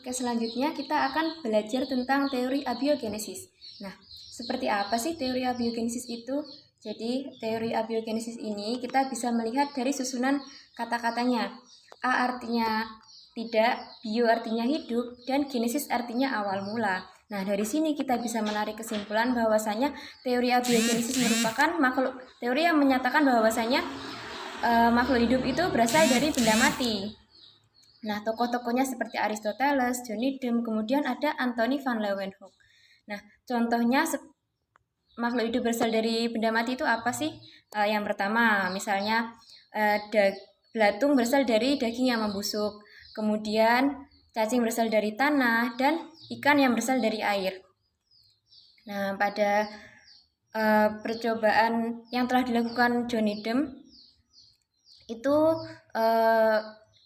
podcast selanjutnya kita akan belajar tentang teori abiogenesis. Nah, seperti apa sih teori abiogenesis itu? Jadi, teori abiogenesis ini kita bisa melihat dari susunan kata-katanya. A artinya tidak, bio artinya hidup, dan genesis artinya awal mula. Nah, dari sini kita bisa menarik kesimpulan bahwasanya teori abiogenesis merupakan teori yang menyatakan bahwasanya makhluk hidup itu berasal dari benda mati. Nah, tokoh-tokohnya seperti Aristoteles, Johnny Demm, kemudian ada Anthony van Leeuwenhoek. Nah, contohnya makhluk hidup berasal dari benda mati itu apa sih? Yang pertama, misalnya belatung berasal dari daging yang membusuk. Kemudian cacing berasal dari tanah dan ikan yang berasal dari air. Nah, pada percobaan yang telah dilakukan Johnny Demm itu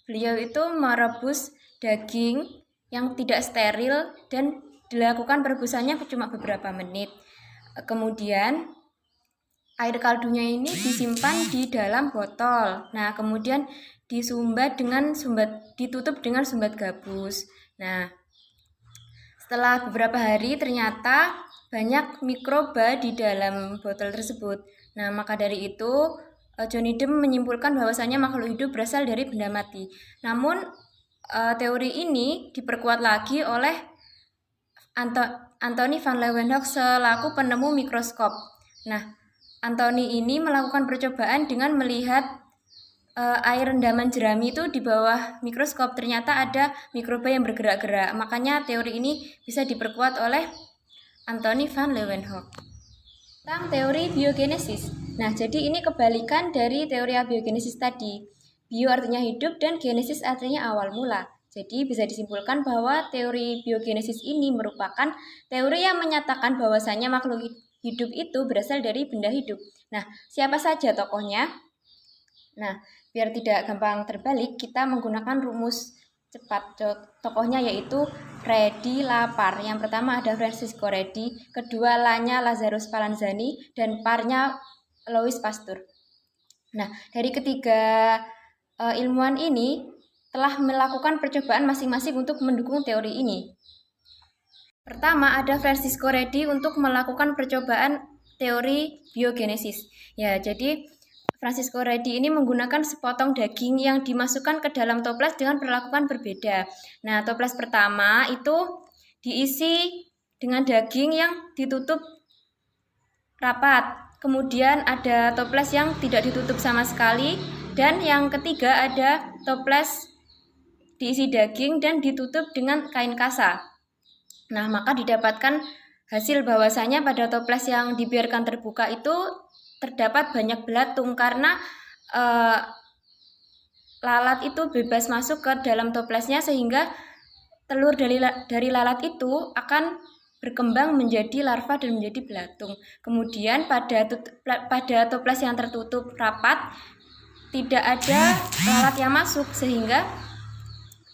beliau itu merebus daging yang tidak steril dan dilakukan perebusannya cuma beberapa menit. Kemudian air kaldunya ini disimpan di dalam botol. Nah, kemudian ditutup dengan sumbat gabus. Nah, setelah beberapa hari ternyata banyak mikroba di dalam botol tersebut. Nah, maka dari itu Johnny Demm menyimpulkan bahwasanya makhluk hidup berasal dari benda mati. Namun teori ini diperkuat lagi oleh Anthony van Leeuwenhoek selaku penemu mikroskop. Nah, Anthony ini melakukan percobaan dengan melihat air rendaman jerami itu di bawah mikroskop. Ternyata ada mikroba yang bergerak-gerak. Makanya teori ini bisa diperkuat oleh Anthony van Leeuwenhoek. Tentang teori biogenesis. Nah, jadi ini kebalikan dari teori abiogenesis tadi. Bio artinya hidup dan genesis artinya awal mula. Jadi bisa disimpulkan bahwa teori biogenesis ini merupakan teori yang menyatakan bahwasanya makhluk hidup itu berasal dari benda hidup. Nah, siapa saja tokohnya? Nah, biar tidak gampang terbalik, kita menggunakan rumus cepat. Tokohnya yaitu Redi Lapar. Yang pertama ada Francisco Redi, kedua La-nya Lazarus Spallanzani, dan Par-nya Louis Pasteur. Nah, dari ketiga ilmuwan ini telah melakukan percobaan masing-masing untuk mendukung teori ini. Pertama ada Francisco Redi untuk melakukan percobaan teori biogenesis. Ya, jadi Francisco Redi ini menggunakan sepotong daging yang dimasukkan ke dalam toples dengan perlakuan berbeda. Nah, toples pertama itu diisi dengan daging yang ditutup rapat. Kemudian ada toples yang tidak ditutup sama sekali. Dan yang ketiga ada toples diisi daging dan ditutup dengan kain kasa. Nah, maka didapatkan hasil bahwasanya pada toples yang dibiarkan terbuka itu terdapat banyak belatung karena lalat itu bebas masuk ke dalam toplesnya sehingga telur dari lalat itu akan berkembang menjadi larva dan menjadi belatung. Kemudian pada toples yang tertutup rapat tidak ada lalat yang masuk sehingga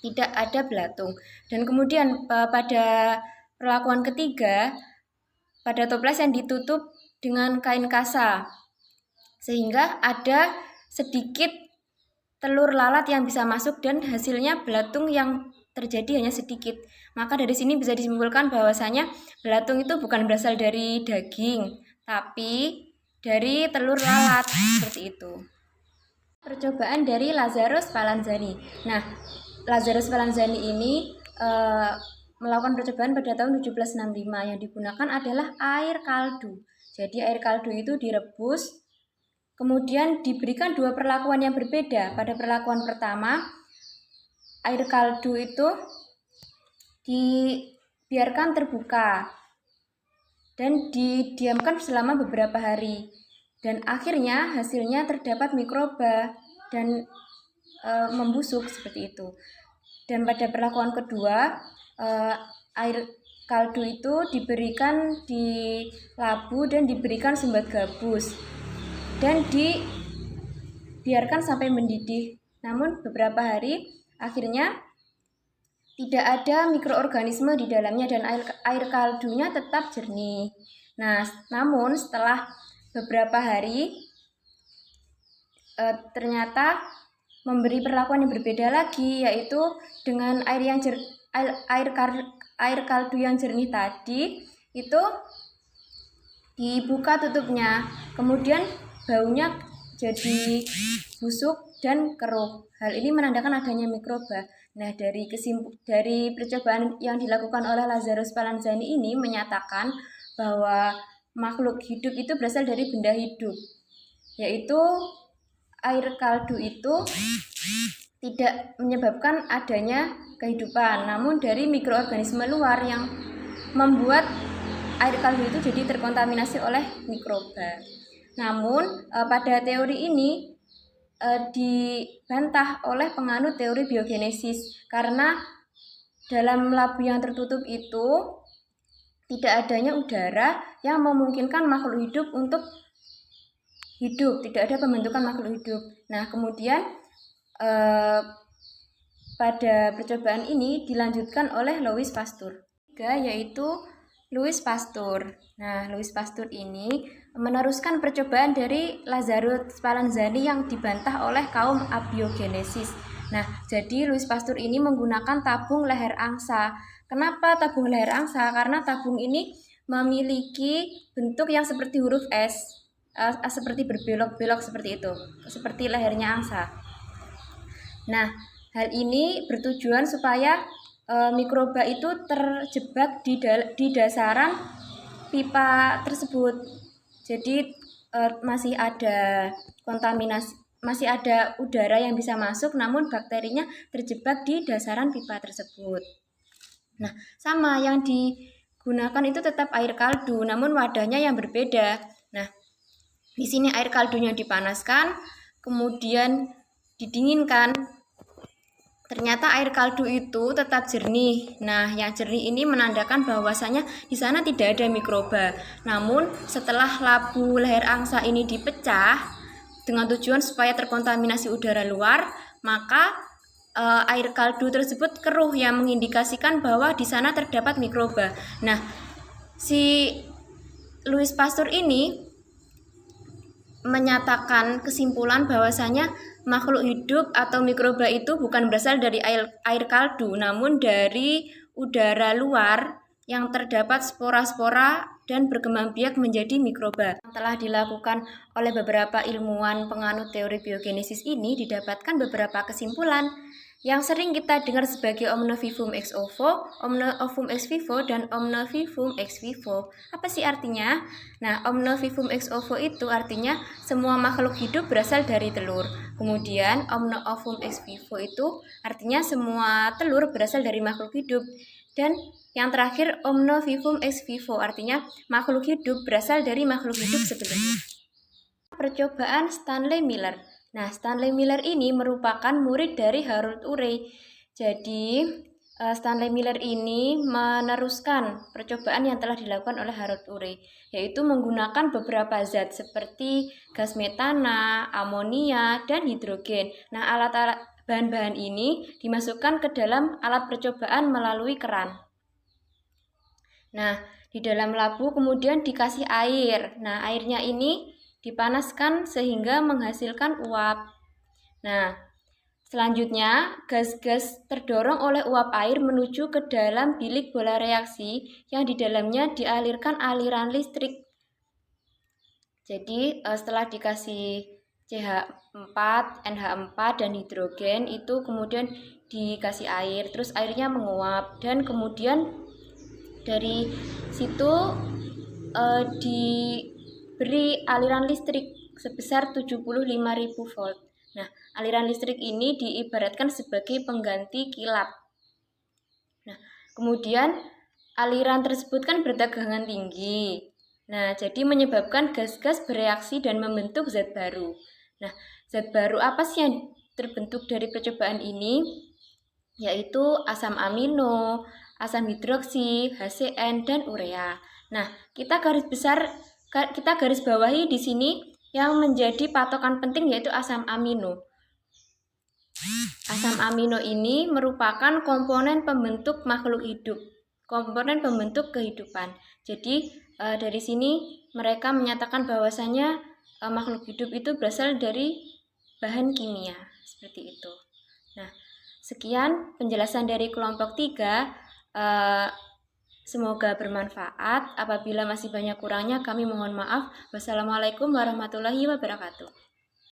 tidak ada belatung. Dan kemudian pada perlakuan ketiga pada toples yang ditutup dengan kain kasa sehingga ada sedikit telur lalat yang bisa masuk dan hasilnya belatung yang terjadi hanya sedikit. Maka dari sini bisa disimpulkan bahwasanya belatung itu bukan berasal dari daging tapi dari telur lalat, seperti itu. Percobaan dari Lazarus Spallanzani. Nah, Lazarus Spallanzani ini melakukan percobaan pada tahun 1765. Yang digunakan adalah air kaldu. Jadi air kaldu itu direbus, kemudian diberikan dua perlakuan yang berbeda. Pada perlakuan pertama, air kaldu itu dibiarkan terbuka dan didiamkan selama beberapa hari. Dan akhirnya hasilnya terdapat mikroba dan membusuk seperti itu. Dan pada perlakuan kedua, air kaldu itu diberikan di labu dan diberikan sumbat gabus dan dibiarkan sampai mendidih. Namun beberapa hari akhirnya tidak ada mikroorganisme di dalamnya dan air kaldunya tetap jernih. Nah, namun setelah beberapa hari ternyata memberi perlakuan yang berbeda lagi, yaitu dengan air kaldu yang jernih tadi itu dibuka tutupnya, kemudian baunya jadi busuk dan keruh. Hal ini menandakan adanya mikroba. Nah, dari percobaan yang dilakukan oleh Lazarus Spallanzani ini menyatakan bahwa makhluk hidup itu berasal dari benda hidup, yaitu air kaldu itu tidak menyebabkan adanya kehidupan, namun dari mikroorganisme luar yang membuat air kaldu itu jadi terkontaminasi oleh mikroba. Namun pada teori ini dibantah oleh penganut teori biogenesis karena dalam labu yang tertutup itu tidak adanya udara yang memungkinkan makhluk hidup untuk hidup, tidak ada pembentukan makhluk hidup. Nah, kemudian pada percobaan ini dilanjutkan oleh Louis Pasteur, yaitu Louis Pasteur. Nah, Louis Pasteur ini meneruskan percobaan dari Lazarus Spallanzani yang dibantah oleh kaum abiogenesis. Nah, jadi Louis Pasteur ini menggunakan tabung leher angsa. Kenapa tabung leher angsa? Karena tabung ini memiliki bentuk yang seperti huruf S, seperti berbelok-belok seperti itu, seperti lehernya angsa. Nah, hal ini bertujuan supaya mikroba itu terjebak di dasaran pipa tersebut. Jadi masih ada kontaminasi, masih ada udara yang bisa masuk, namun bakterinya terjebak di dasaran pipa tersebut. Nah, sama yang digunakan itu tetap air kaldu, namun wadahnya yang berbeda. Nah, di sini air kaldunya dipanaskan, kemudian didinginkan. Ternyata air kaldu itu tetap jernih. Nah, yang jernih ini menandakan bahwasanya di sana tidak ada mikroba. Namun, setelah labu leher angsa ini dipecah dengan tujuan supaya terkontaminasi udara luar, maka air kaldu tersebut keruh yang mengindikasikan bahwa di sana terdapat mikroba. Nah, si Louis Pasteur ini menyatakan kesimpulan bahwasanya makhluk hidup atau mikroba itu bukan berasal dari air kaldu, namun dari udara luar yang terdapat spora-spora dan berkembang biak menjadi mikroba. Telah dilakukan oleh beberapa ilmuwan penganut teori biogenesis ini didapatkan beberapa kesimpulan yang sering kita dengar sebagai omnivivum ex ovo, omnivivum ex vivo, dan omnivivum ex vivo. Apa sih artinya? Nah, omnivivum ex ovo itu artinya semua makhluk hidup berasal dari telur. Kemudian omnivivum ex vivo itu artinya semua telur berasal dari makhluk hidup. Dan yang terakhir omnivivum ex vivo artinya makhluk hidup berasal dari makhluk hidup sebelumnya. Percobaan Stanley Miller. Nah, Stanley Miller ini merupakan murid dari Harold Urey. Jadi, Stanley Miller ini meneruskan percobaan yang telah dilakukan oleh Harold Urey, yaitu menggunakan beberapa zat seperti gas metana, amonia, dan hidrogen. Nah, alat-alat bahan-bahan ini dimasukkan ke dalam alat percobaan melalui keran. Nah, di dalam labu kemudian dikasih air. Nah, airnya ini dipanaskan sehingga menghasilkan uap. Nah, selanjutnya gas-gas terdorong oleh uap air menuju ke dalam bilik bola reaksi yang di dalamnya dialirkan aliran listrik. Jadi setelah dikasih CH4, NH4 dan hidrogen itu kemudian dikasih air, terus airnya menguap dan kemudian dari situ diberi aliran listrik sebesar 75.000 volt. Nah, aliran listrik ini diibaratkan sebagai pengganti kilap. Nah, kemudian aliran tersebut kan bertegangan tinggi. Nah, jadi menyebabkan gas-gas bereaksi dan membentuk zat baru. Nah, zat baru apa sih yang terbentuk dari percobaan ini? Yaitu asam amino, asam hidroksi, HCN, dan urea. Nah, kita garis bawahi di sini yang menjadi patokan penting yaitu asam amino. Asam amino ini merupakan komponen pembentuk makhluk hidup, komponen pembentuk kehidupan. Jadi dari sini mereka menyatakan bahwasanya makhluk hidup itu berasal dari bahan kimia seperti itu. Nah, Sekian penjelasan dari kelompok 3. Semoga bermanfaat. Apabila masih banyak kurangnya, kami mohon maaf. Wassalamualaikum warahmatullahi wabarakatuh.